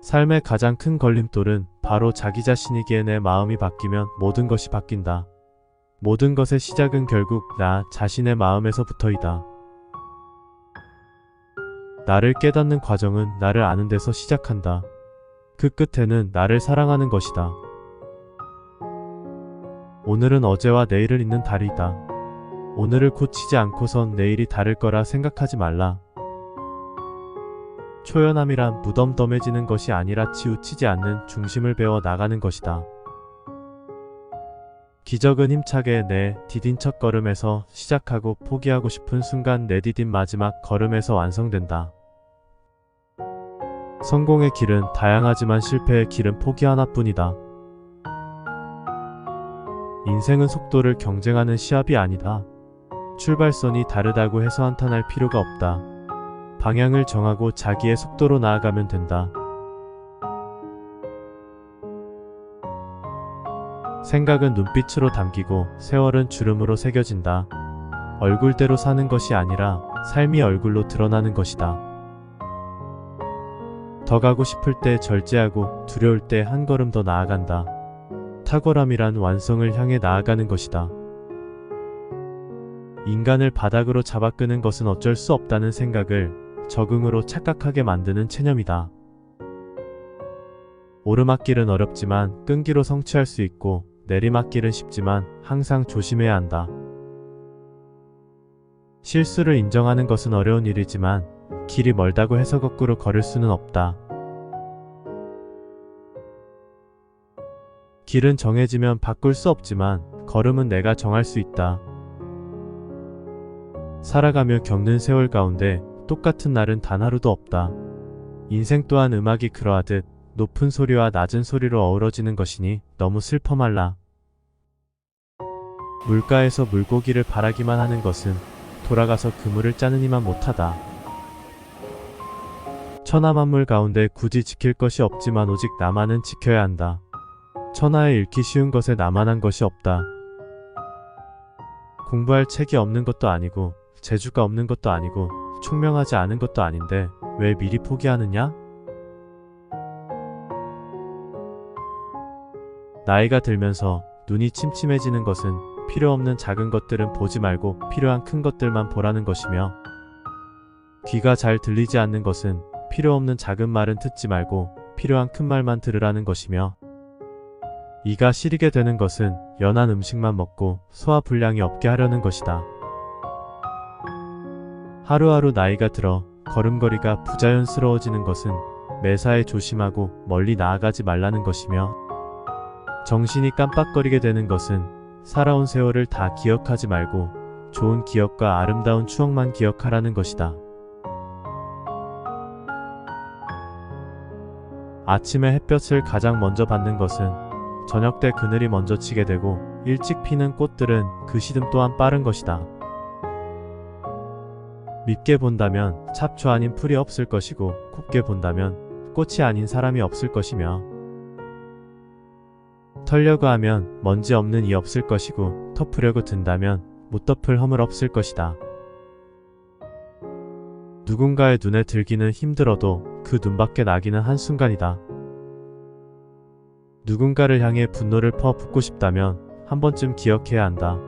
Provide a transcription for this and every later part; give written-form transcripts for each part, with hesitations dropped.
삶의 가장 큰 걸림돌은 바로 자기 자신이기에 내 마음이 바뀌면 모든 것이 바뀐다. 모든 것의 시작은 결국 나 자신의 마음에서부터이다. 나를 깨닫는 과정은 나를 아는 데서 시작한다. 그 끝에는 나를 사랑하는 것이다. 오늘은 어제와 내일을 잇는 달이다. 오늘을 고치지 않고선 내일이 다를 거라 생각하지 말라. 초연함이란 무덤덤해지는 것이 아니라 치우치지 않는 중심을 배워 나가는 것이다. 기적은 힘차게 내 디딘 첫 걸음에서 시작하고 포기하고 싶은 순간 내 디딘 마지막 걸음에서 완성된다. 성공의 길은 다양하지만 실패의 길은 포기 하나뿐이다. 인생은 속도를 경쟁하는 시합이 아니다. 출발선이 다르다고 해서 한탄할 필요가 없다. 방향을 정하고 자기의 속도로 나아가면 된다. 생각은 눈빛으로 담기고 세월은 주름으로 새겨진다. 얼굴대로 사는 것이 아니라 삶이 얼굴로 드러나는 것이다. 더 가고 싶을 때 절제하고 두려울 때 한 걸음 더 나아간다. 탁월함이란 완성을 향해 나아가는 것이다. 인간을 바닥으로 잡아끄는 것은 어쩔 수 없다는 생각을 적응으로 착각하게 만드는 체념이다. 오르막길은 어렵지만 끈기로 성취할 수 있고 내리막길은 쉽지만 항상 조심해야 한다. 실수를 인정하는 것은 어려운 일이지만 길이 멀다고 해서 거꾸로 걸을 수는 없다. 길은 정해지면 바꿀 수 없지만 걸음은 내가 정할 수 있다. 살아가며 겪는 세월 가운데 똑같은 날은 단 하루도 없다. 인생 또한 음악이 그러하듯 높은 소리와 낮은 소리로 어우러지는 것이니 너무 슬퍼 말라. 물가에서 물고기를 바라기만 하는 것은 돌아가서 그물을 짜느니만 못하다. 천하만물 가운데 굳이 지킬 것이 없지만 오직 나만은 지켜야 한다. 천하에 잃기 쉬운 것에 나만한 것이 없다. 공부할 책이 없는 것도 아니고 재주가 없는 것도 아니고 총명하지 않은 것도 아닌데 왜 미리 포기하느냐? 나이가 들면서 눈이 침침해지는 것은 필요 없는 작은 것들은 보지 말고 필요한 큰 것들만 보라는 것이며, 귀가 잘 들리지 않는 것은 필요 없는 작은 말은 듣지 말고 필요한 큰 말만 들으라는 것이며, 이가 시리게 되는 것은 연한 음식만 먹고 소화불량이 없게 하려는 것이다. 하루하루 나이가 들어 걸음걸이가 부자연스러워지는 것은 매사에 조심하고 멀리 나아가지 말라는 것이며, 정신이 깜빡거리게 되는 것은 살아온 세월을 다 기억하지 말고 좋은 기억과 아름다운 추억만 기억하라는 것이다. 아침에 햇볕을 가장 먼저 받는 것은 저녁 때 그늘이 먼저 지게 되고, 일찍 피는 꽃들은 그 시듬 또한 빠른 것이다. 밉게 본다면 잡초 아닌 풀이 없을 것이고, 곱게 본다면 꽃이 아닌 사람이 없을 것이며, 털려고 하면 먼지 없는 이 없을 것이고, 덮으려고 든다면 못 덮을 허물 없을 것이다. 누군가의 눈에 들기는 힘들어도 그 눈밖에 나기는 한순간이다. 누군가를 향해 분노를 퍼붓고 싶다면 한 번쯤 기억해야 한다.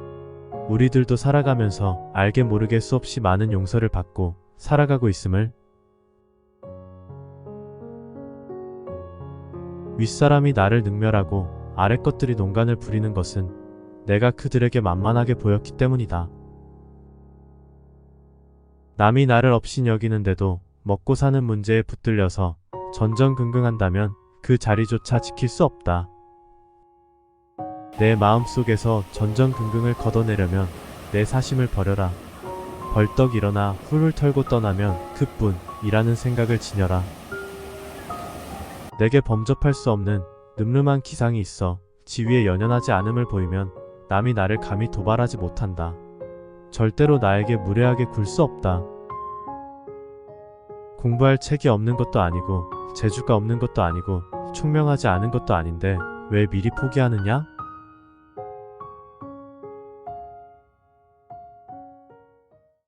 우리들도 살아가면서 알게 모르게 수없이 많은 용서를 받고 살아가고 있음을. 윗사람이 나를 능멸하고 아래 것들이 농간을 부리는 것은 내가 그들에게 만만하게 보였기 때문이다. 남이 나를 업신여기는데도 먹고 사는 문제에 붙들려서 전전긍긍한다면 그 자리조차 지킬 수 없다. 내 마음속에서 전전긍긍을 걷어내려면 내 사심을 버려라. 벌떡 일어나 훌훌 털고 떠나면 그뿐이라는 생각을 지녀라. 내게 범접할 수 없는 늠름한 기상이 있어 지위에 연연하지 않음을 보이면 남이 나를 감히 도발하지 못한다. 절대로 나에게 무례하게 굴 수 없다. 공부할 책이 없는 것도 아니고 재주가 없는 것도 아니고 총명하지 않은 것도 아닌데 왜 미리 포기하느냐?